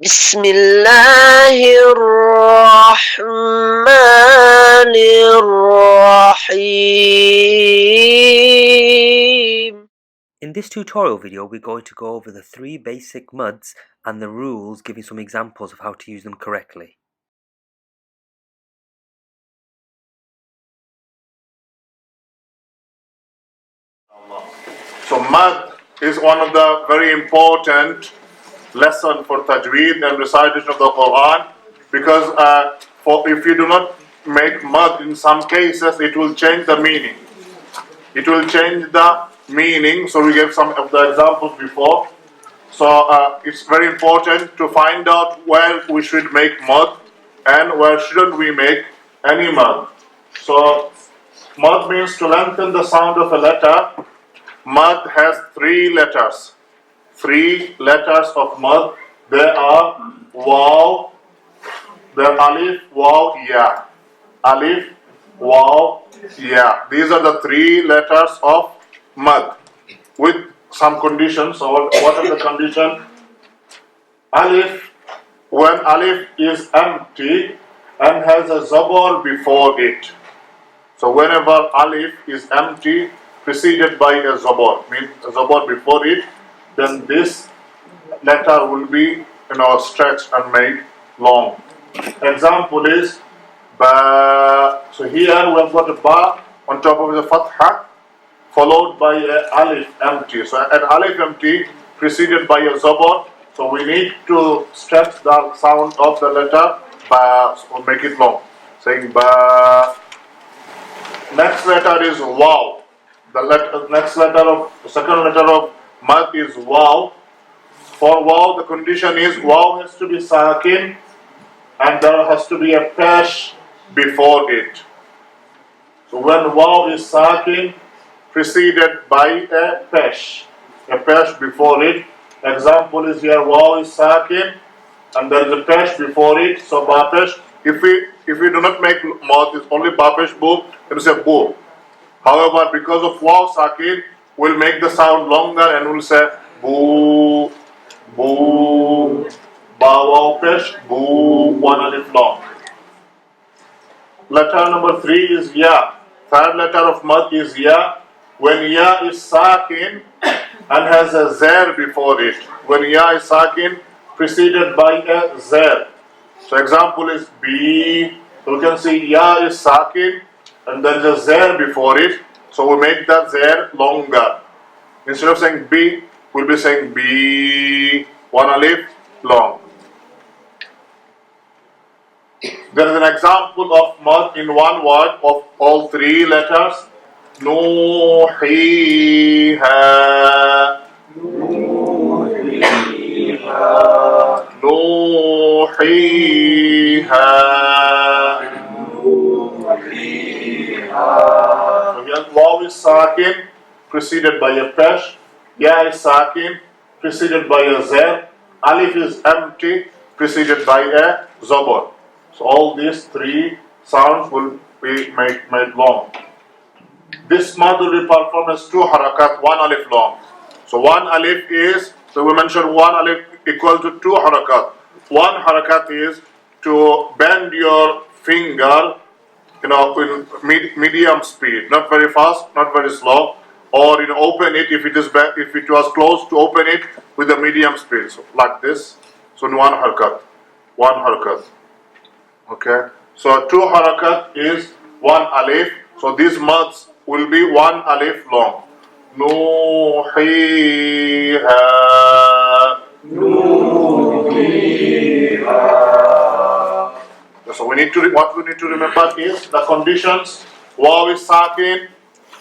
بسم الله الرحمن الرحيم. In this tutorial video, we're going to go over the 3 basic muds and the rules, giving some examples of how to use them correctly. So mad is one of the very important lesson for Tajweed and recitation of the Quran, because if you do not make mad in some cases, it will change the meaning. It will change the meaning. So we gave some of the examples before. So it's very important to find out where we should make mad and where shouldn't we make any mad. So mad means to lengthen the sound of a letter. Mad has 3 letters. 3 letters of mad. They are waw, they're alif, waw, ya. Alif, waw, ya. These are the 3 letters of mad with some conditions. So what are the conditions? Alif, when alif is empty and has a zabar before it. So whenever alif is empty preceded by a zabar, means a zabar before it, then this letter will be stretched and made long. Example is ba. So here we have got a ba on top of the fatha followed by a alif empty. So an alif empty preceded by a zabar. So we need to stretch the sound of the letter ba, so make it long. Saying ba. Next letter is waw. The second letter of mad is waw. For waw, the condition is waw has to be sakin and there has to be a pesh before it. So when waw is sakin preceded by a pesh before it. Example is here waw is sakin and there is a pesh before it. So ba pesh. If we do not make mad, it's only ba pesh boo, then we say boo. However, because of waw sakin, we'll make the sound longer and we'll say boo, boo, ba waw pesh, boo, 1 alif long. Letter number 3 is ya. Third letter of mad is ya. When ya is sakin and has a zer before it. When ya is sakin preceded by a zer. So example is b. So we can see ya is sakin and there is a zer before it, so we make that zer longer. Instead of saying b, we'll be saying b, 1 alif long. There is an example of mad in one word of all 3 letters. Nuhiha, Nuhiha, Nuhiha. Waw is sakin preceded by a pesh. Ya is sakin preceded by a zer. Alif is empty preceded by a zabar. So all these 3 sounds will be made long. This mad will be performed as 2 harakat, 1 alif long. So 1 alif is, so we mentioned 1 alif equal to 2 harakat. 1 harakat is to bend your finger in medium speed, not very fast, not very slow, or open it if it was close, to open it with a medium speed, so like this. So in 1 harakat, okay. So 2 harakat is 1 alif. So these mads will be 1 alif long. Nuhiha, Nuhiha. So what we need to remember is the conditions. Waw is sakin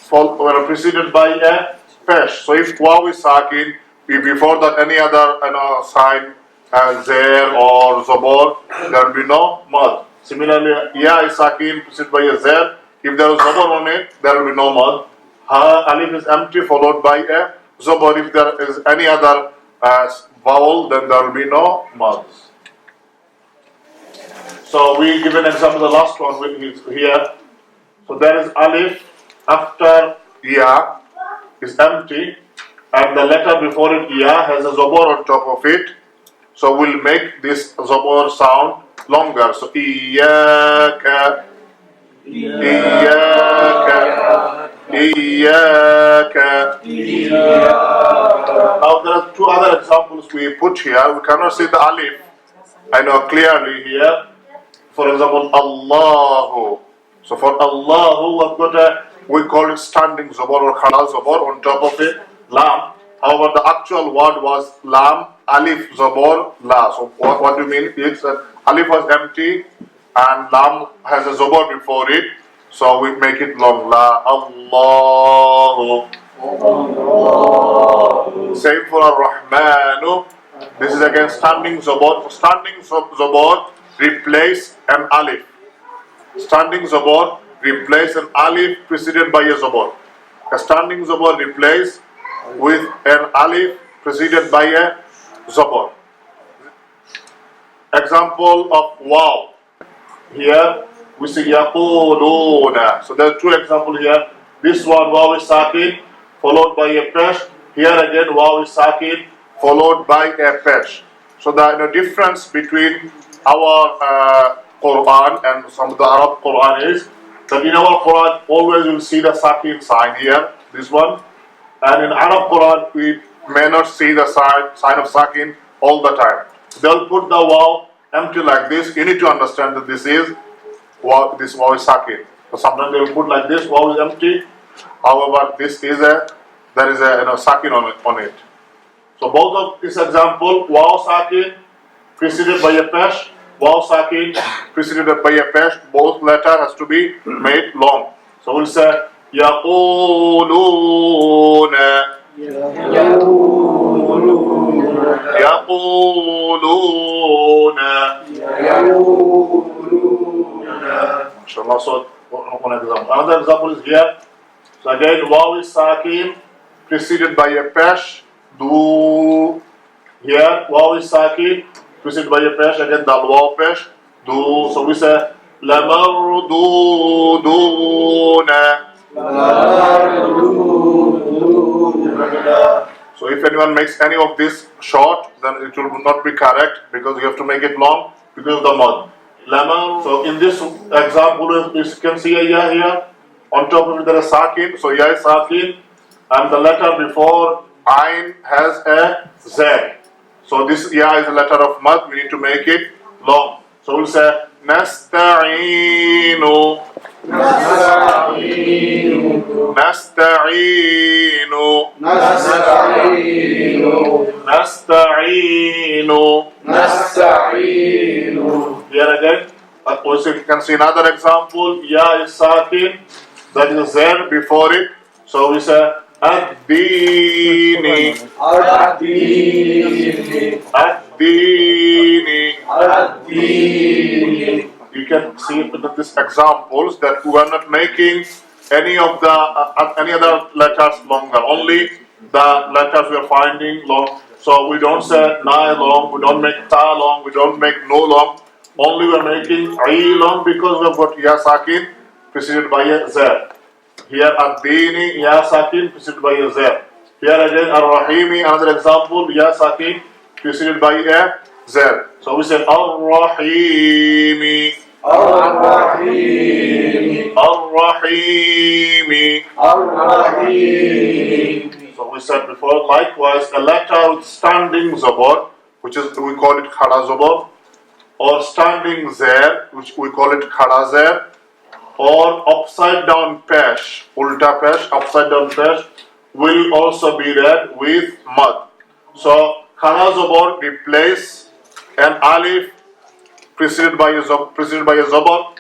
preceded by a pesh. So if waw is sakin, before that any other sign, zer or zabar, there will be no mad. Similarly, ya is sakin preceded by a zer. If there is zabar on it, there will be no mad. Ha alif is empty followed by a zabar. If there is any other vowel, then there will be no mads. So we give an example, the last one here. So there is alif after ya is empty and the letter before it ya has a zabar on top of it. So we'll make this zabur sound longer. So Iyaka, Iyaka, Iyaka. Now there are two other examples we put here. We cannot see the alif, I know clearly here. For example, Allahu. So for Allahu, I've got we call it standing zabur or khada zabur on top of it, lam. However, the actual word was lam, alif, zabur, la. So what do you mean? It's alif was empty and lam has a zabur before it. So we make it long. La Allahu. Same for Ar-Rahmanu. This is again standing zabur. For standing zabur, replace an alif. Standing zabur, replace an alif preceded by a zabur. A standing zabur replace with an alif preceded by a zabur. Example of wow. Here we see yaquluna. So there are two examples here. This one waw is sakin followed by a pesh. Here again waw is sakin followed by a pesh. So the difference between our Quran and some of the Arab Quran is that in our Quran always you'll see the sakin sign here, this one, and in Arab Quran we may not see the sign of sakin all the time. They'll put the waw empty like this. You need to understand that this is waw, this waw is sakin. So sometimes they'll put like this, waw is empty. However, this is there is a sakin on it. So both of this example, waw sakin preceded by a pesh, waw sakin preceded by a pesh, both letter has to be made long. So we'll say yaquluna, yaquluna. InshaAllah. So one example. Another example is here. So again, waw is sakin preceded by a pesh. Do. Here, waw is sakin preceded by a pesh. Again, dal waw pesh. Do. So we say lamarduduna. So if anyone makes any of this short, then it will not be correct because you have to make it long because of the mud. Lemon. So in this example, you can see a ya here. On top of it there is sakin. So ya is sakin, and the letter before ain has a z. So this ya is a letter of mud. We need to make it long. So we'll say nasta'inu. Nasta'inu. Nasta'inu. Nasta'inu. Nasta'inu. Here again, also you can see another example. Ya is sakin, that is Z before it. So we say ad-dini. Ad-dini. Ad-dini. Ad-dini. You can see with these examples that we are not making any of the any other letters longer. Only the letters we are finding long. So we don't say na long, we don't make ta long, we don't make no long. Only we are making I long because we have got ya sakin preceded by a z. Here ad-dini, ya sakin preceded by a z. Here again ar-rahimi, another example, ya sakin preceded by a z. So we say ar-rahimi. Ar-rahimi. Ar-rahimi. Ar-rahimi. So we said before, likewise, a letter with standing zabur, which is we call it khada zabur, or standing zer, which we call it khada zer, or upside down pesh, ulta pesh, upside down pesh, will also be read with mud. So khada zabur replace an alif preceded by a zabur.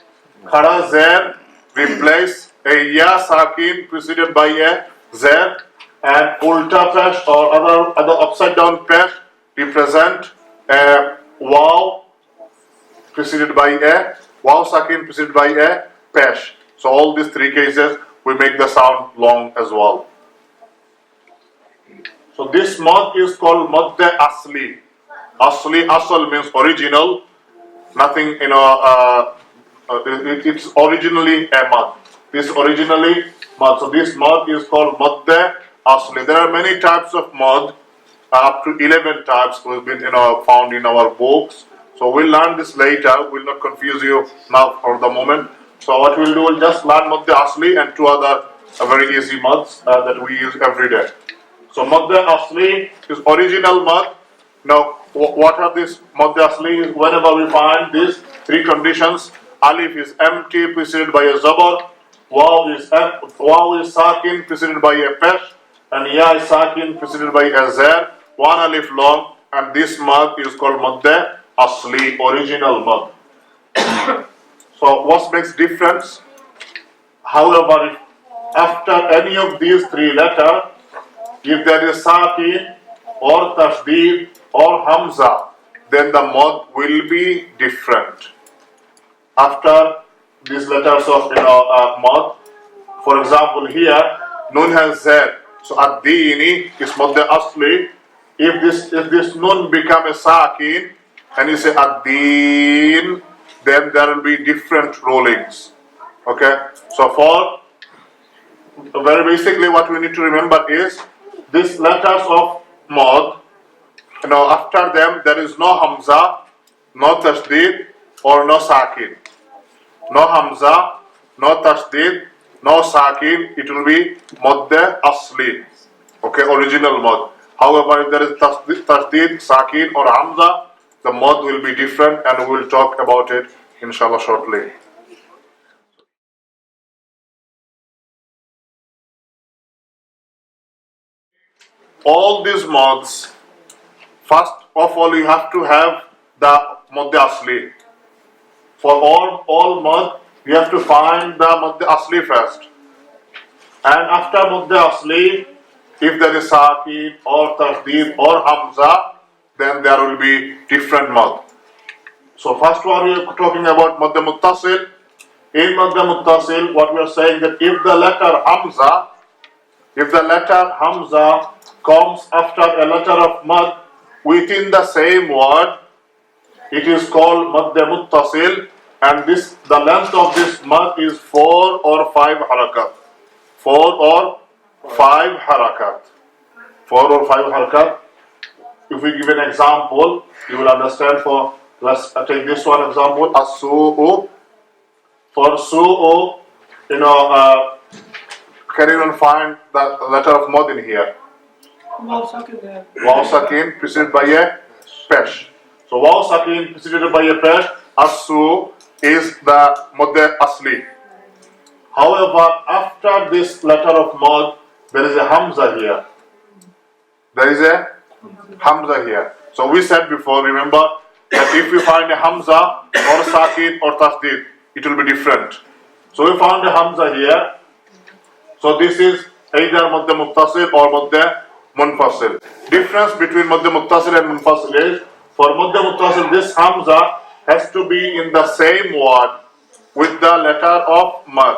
Khada zer replace a ya sakin preceded by a zer. And ulta pesh or other upside down pesh represent a waw preceded by a waw sakin preceded by a pesh. So all these three cases we make the sound long as well. So this mud is called madde asli. Asli, asal means original. Nothing, it's originally a mud. This originally mud. So this mud is called madde Asli. There are many types of mud. up to 11 types who have been found in our books. So we'll learn this later. We'll not confuse you now for the moment. So what we'll do, we'll just learn Madde Asli and two other very easy mads that we use every day. So Madde Asli is original mad. Now what are these Madde Asli? Whenever we find these three conditions, alif is empty preceded by a zabar, waw is sakin preceded by a pesh, and ya is sakin preceded by a zer, one alif long, and this mad is called Madde Asli, original mad. So what makes difference? However, if after any of these three letters, if there is sakin or tashdid or hamza, then the mad will be different. After these letters of mad, for example, here nun has z, so ad-dini is madde asli. If this nun become a sakin and you say ad-din, then there will be different rulings. Okay, so for very basically what we need to remember is these letters of mad, after them there is no hamza, no tashdid or no sakin. No hamza, no tashdid, no sakin, it will be madde asli. Okay, original mad. However, if there is tashdid, sakin or hamza, the mad will be different, and we will talk about it inshallah shortly. All these mads, first of all you have to have the madde asli. For all mad, you have to find the madde asli first. And after madde asli, if there is sakin or tashdid or hamza, then there will be different mad. So first one we are talking about madde muttasil. In madde muttasil, what we are saying that if the letter hamza comes after a letter of mad within the same word, it is called madde muttasil, and the length of this mad is 4 or 5 harakat. 4 or 5 harakat. 4 or 5 harakat. If we give an example, you will understand. Let's take this one example. As-su'u. For su'u, can you even find the letter of mad in here? Waw sakin preceded by a pesh. So waw sakin preceded by a pesh, as-su is the madde asli. However, after this letter of mad, there is a hamza here. There is a hamza here. So we said before, remember, that if you find a hamza or sakin or tasdid, it will be different. So we found a hamza here. So this is either madde muttasil or madde munfasil. Difference between madde muttasil and munfasil is, for madde muttasil, this hamza has to be in the same word with the letter of mad.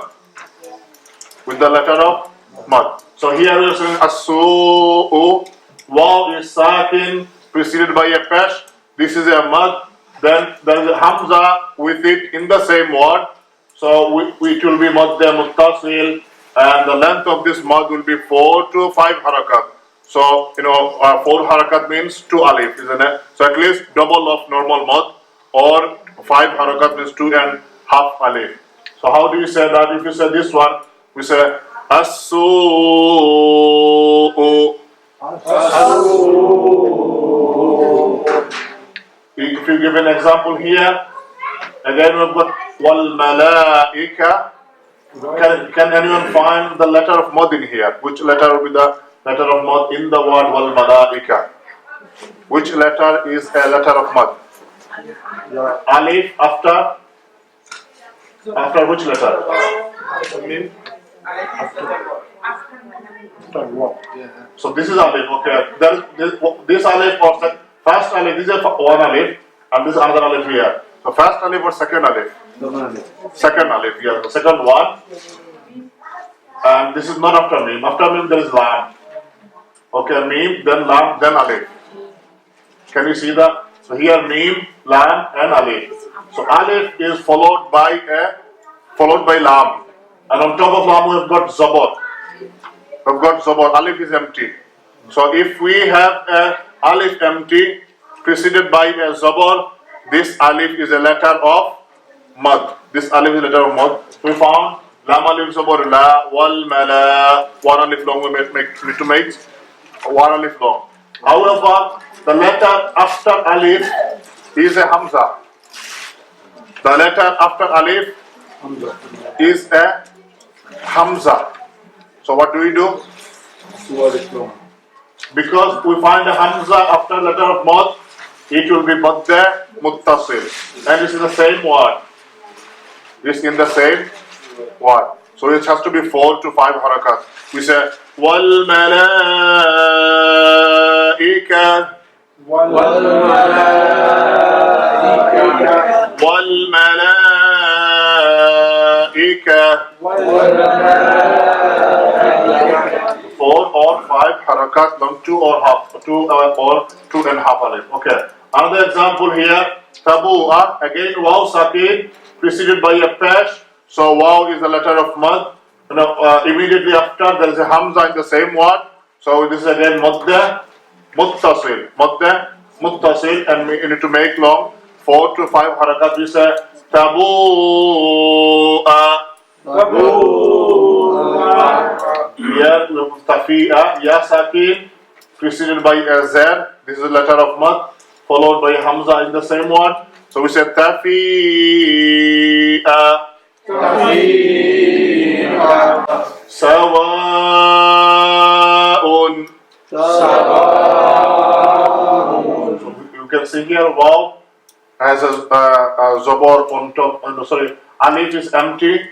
With the letter of mad. So here we are saying as-su'u, waw is sakin preceded by a pesh. This is a mad. Then there is a hamza with it in the same word. So it will be madde muttasil, and the length of this mad will be 4 to 5 harakat. So 4 harakat means 2 alif, isn't it? So at least double of normal mad, or 5 harakat means 2.5 alif. So how do you say that? If you say this one, we say as-su'u. If you give an example here, again we've got wal malaika. Can anyone find the letter of mad in here? Which letter will be the letter of mad in the word wal malaika? Which letter is a letter of mad? Alif after which letter? So this is alif. Okay. This alif or first alif. This is one alif, and this is another alif here. So first alif or second alif? Second alif. Yeah. The second one. And this is not after mim. After mim there is lam. Okay, mim, then lam, then alif. Can you see that? So here mim, lam, and alif. So alif is followed by lam, and on top of lam we have got zabar. We've got zabar. Alif is empty. So if we have a alif empty preceded by a zabar, this alif is a letter of mad. This alif is a letter of mad. We found lam alif zabar la wal mala. One alif long we need to make one alif long. However, the letter after alif is a hamza. The letter after alif is a hamza. So what do we do? Because we find a hamza after letter of mad, it will be madda muttasil. And this is the same word. This is in the same word. So it has to be 4 to 5 harakat. We say wal malaika wal malaika 4 or 5 harakat, long 2 or half, 2 or 2.5 alif. Okay. Another example here, tabu'a, again waw sakin preceded by a pesh. So waw is the letter of mad. Immediately after there is a hamza in the same word. So this is again madda muttasil. Madda muttasil, and we need to make long 4 to 5 harakat. We say tabu'a. Here we have tafi'a, ya sakin preceded by a zer. This is a letter of mad followed by a hamza in the same word. So we say tafi'a. Sawa'un. So you can see here waw has a zabar on top. Alif is empty,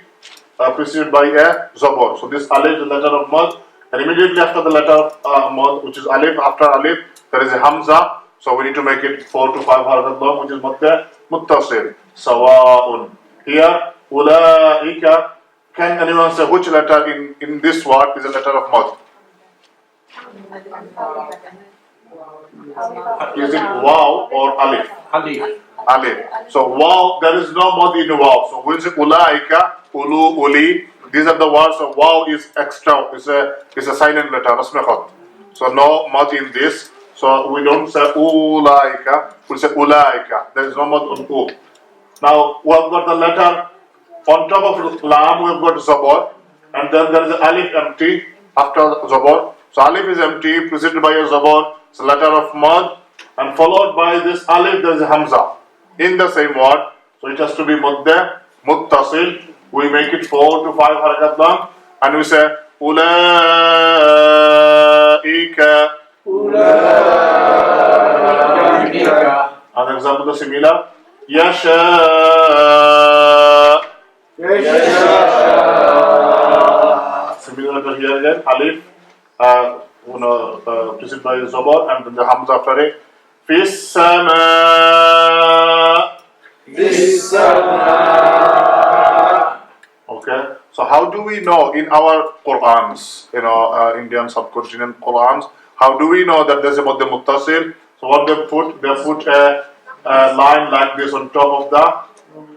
preceded by a zabar. So this alif is the letter of mad, and immediately after the letter of mad, which is alif, after alif there is a hamza. So we need to make it 4 to 5 harakat long, which is madda muttasil. Sawa'un. Here ulaika. Can anyone say which letter in this word is a letter of mad? Is it waw or alif? Alif. So waw, there is no mad in waw. So we'll say ulaika, ulu, uli. These are the words. So waw is extra. It's a silent letter. Rasmi khat. So no mad in this. So we don't say ulaika. We'll say ulaika. There is no mad on u. Now we have got the letter on top of lam. We have got zabar, and then there is an alif empty after zabar. So alif is empty, preceded by a zabar. It's a letter of mad, and followed by this alif there is a hamza in the same word. So it has to be madda muttasil. We make it 4 to 5 harakat long, and we say ulaika. Another example is similar. Yasha. Similar letter here again. Alif, preceded by zabar, and then the hamza after it. Fis sama. Okay. So how do we know in our Qurans, Indian subcontinent Qurans, how do we know that there's a madda muttasil? So what they put a line like this on top of the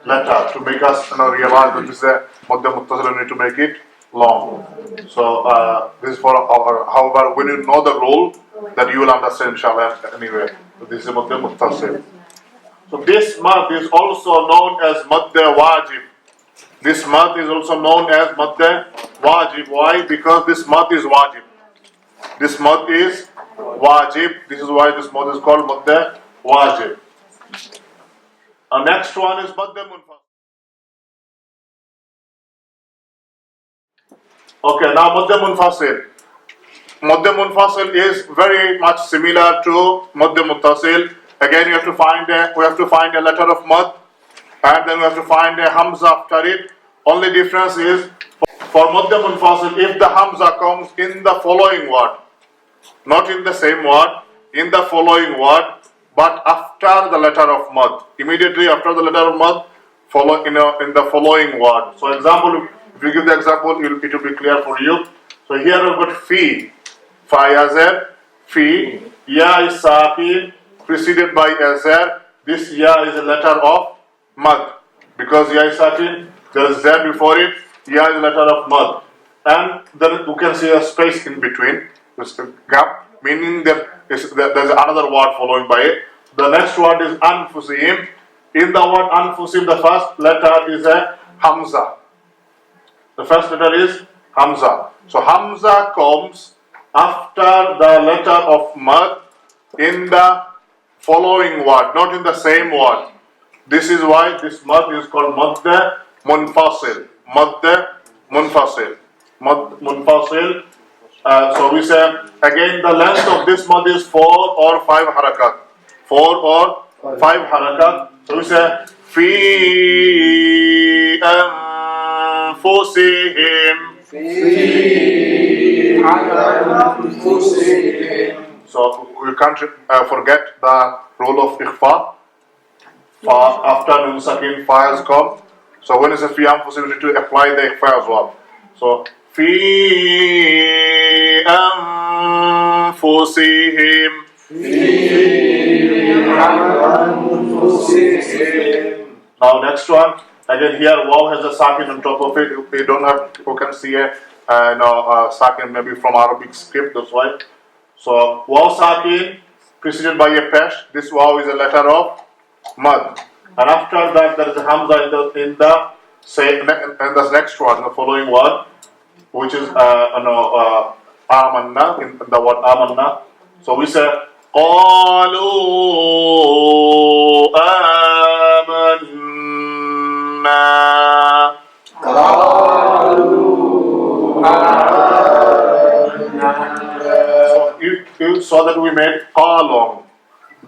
letter to make us realize that this is a madda muttasil, and we need to make it long. So this is for our, however, when you know the rule, then you will understand inshallah anyway. So this is a madda muttasil. So this mad is also known as madda wajib. This mad is also known as madda wajib. Why? Because this mad is wajib. This mad is wajib. This is why this mad is called madda wajib. Our next one is madda munfasil. Okay, now madda munfasil. Madda munfasil is very much similar to madda muttasil. Again, we have to find a letter of mad, and then we have to find a hamza after it. Only difference is for madda munfasil, if the hamza comes in the following word, not in the same word, in the following word, but after the letter of mad, immediately after the letter of mad, follow in the following word. So, example, if you give the example, it will be clear for you. So here we've got fi, yazar, fi, ya is sakin, preceded by azar. This ya is a letter of mad, because ya is sakin, there is z before it. Ya is a letter of mad, and then you can see a space in between, just a gap. meaning that there's another word following by it. The next word is anfusihim. In the word anfusihim, the first letter is a hamza. The first letter is hamza. So hamza comes after the letter of mad in the following word, not in the same word. This is why this mad is called mad munfasil. Mad munfasil. Mad munfasil. So we say again the length of this mad is 4 or 5 harakat. 4 or 5 harakat. So we say fi anfusihim. So we can't forget the rule of ikhfa. After nun sakin fa has come. So when it's a fi anfusihim, we need to apply the ikhfa as well. So fi anfusihim. Now next one. Again here waw has a sakin on top of it. We don't have, you can see a sakin maybe from Arabic script, that's why. So waw sakin preceded by a pesh. This waw is a letter of mad. And after that there is a hamza in the next word, in the following word, which is amanna, in the word amanna. So we say qalu amanna. So you saw that we made qa long.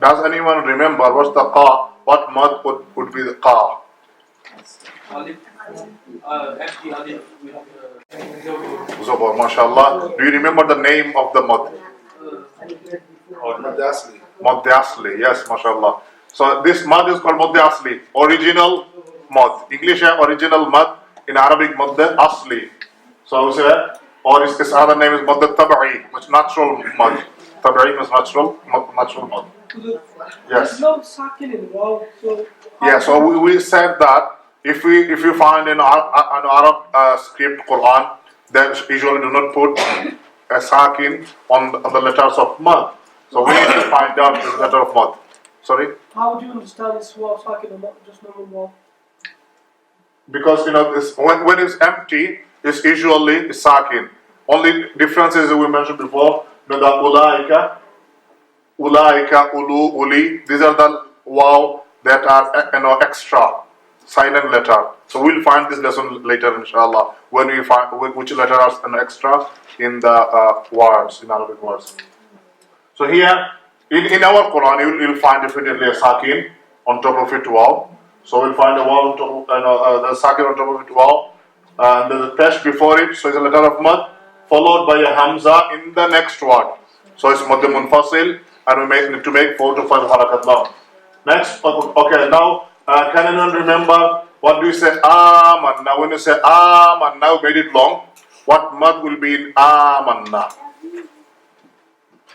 Does anyone remember what's the qa? What mad would be the qa? Alif, Zobar, mashallah. Do you remember the name of the mad? Muttasil. Mad Asli, yes, mashallah. So this mad is called Mad Asli, original mad. English original mad, in Arabic Mad Asli. So we say, or its other name is Mad Tabai, which natural mad. Tabai means natural mad. Yes. There's no sakin involved, so Yeah, so we said that if you find in an Arab script Quran, then usually do not put a sakin on the letters of mad. So we need to find out the letter of mad. Sorry? how do you understand it's waw sakin or not just normal waw? Because this, when it's empty, it's usually sakin. Only difference is we mentioned before, the ulaika, ulu, uli. These are the waw that are extra silent letter. So we'll find this lesson later, inshallah, when we find which letter are an extra in the words, in Arabic words. So here in our Quran, you'll find definitely a sakin on top of it waw. So we'll find a waw on top, the sakin on top of it waw, and there's a pesh before it. So it's a letter of mad followed by a hamza in the next word. So it's mad munfasil, and we need to make 4 to 5 harakat long. Next, okay, now can anyone remember what do you say amanna? When you say amanna, we made it long. What mad will be in amanna?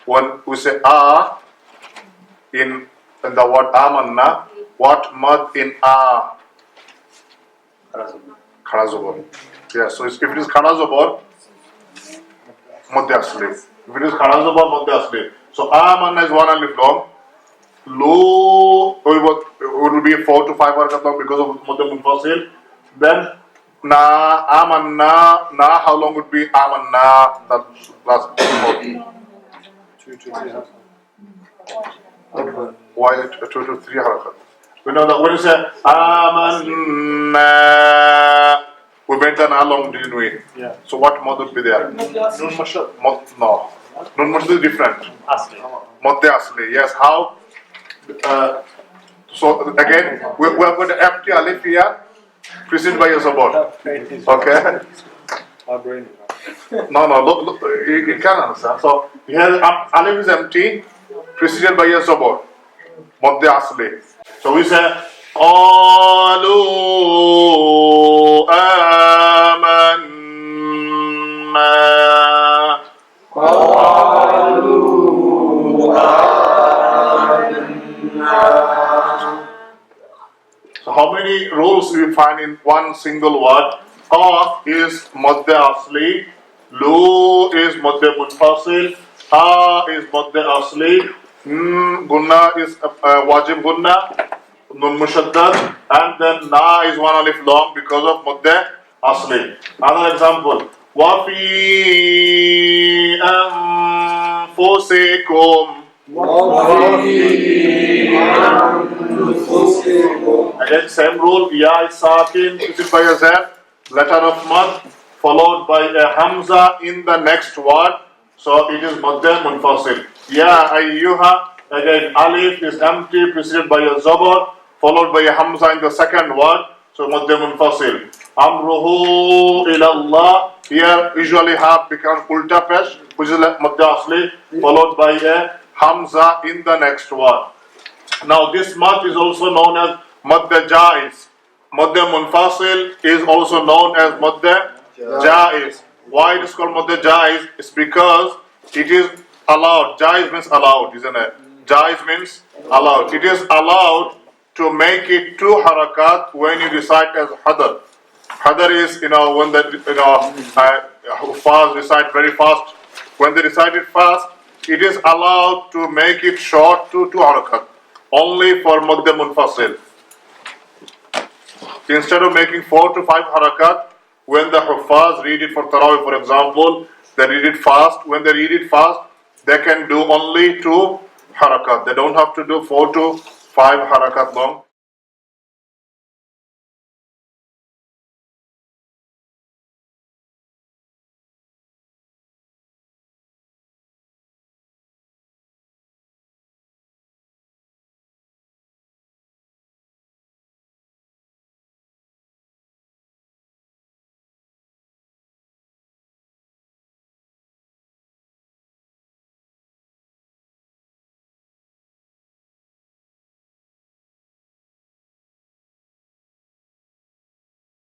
When we say in the word amanna, what mad in Kharazobor. Yes, so if it is Kharazobor, Mad Asli. If it is Kharazobor, Mad Asli. So amanna is 1 alif long. Lo, it will be 4 to 5 harakat long because of Mad Munfasil. Then na, amanna, na, how long would be amanna? That last 2 to 3 harakat. Why 2 to 3 harakat? We know that when you say amanna, we went an along, didn't we? Yeah. So what mad would be there? Nun mashad. No. Nun mashad is different. Asli. Mad Asli, yes. How? So again, we have got an empty alif here, preceded by a zabor. Okay? My brain is No, look, you can understand. So here alif is empty, preceded by a zabor. Mad Asli. So we say qalu amanna. So how many rules we find in one single word? Qa is Mad Asli, Lu is Mad Munfasil, is Madde Asli. Gunna is Wajib Gunna, Nun Mushaddad, and then Na is one alif long because of Madde Asli. Another example. Wafi Anfusikum. Again, same rule. Ya is Sakin, preceded by a Z, letter of Mad, followed by a Hamza in the next word. So it is Madde Munfasil. Ya Ayyuha, again, Alif is empty, preceded by a Zabar, followed by a Hamza in the second word. So Madde Munfasil. Amruhu ilallah. Here usually have becomes Ulta Pesh, which is Madde Asli, followed by a Hamza in the next word. Now this mad is also known as Madde Jaiz. Madde Munfasil is also known as Madde Jaiz. Why it is called Madde Jaiz? It's because it is allowed. Jaiz means allowed, isn't it? Jaiz means allowed. It is allowed to make it 2 harakat when you recite as Hadar. Hadar is, when the, fast recite very fast. When they recite it fast, it is allowed to make it short to 2 harakat. Only for Madde Munfasil. Instead of making 4 to 5 harakat, when the Huffaz read it for Tarawih, for example, they read it fast. When they read it fast, they can do only 2 harakat. They don't have to do 4 to 5 harakat long.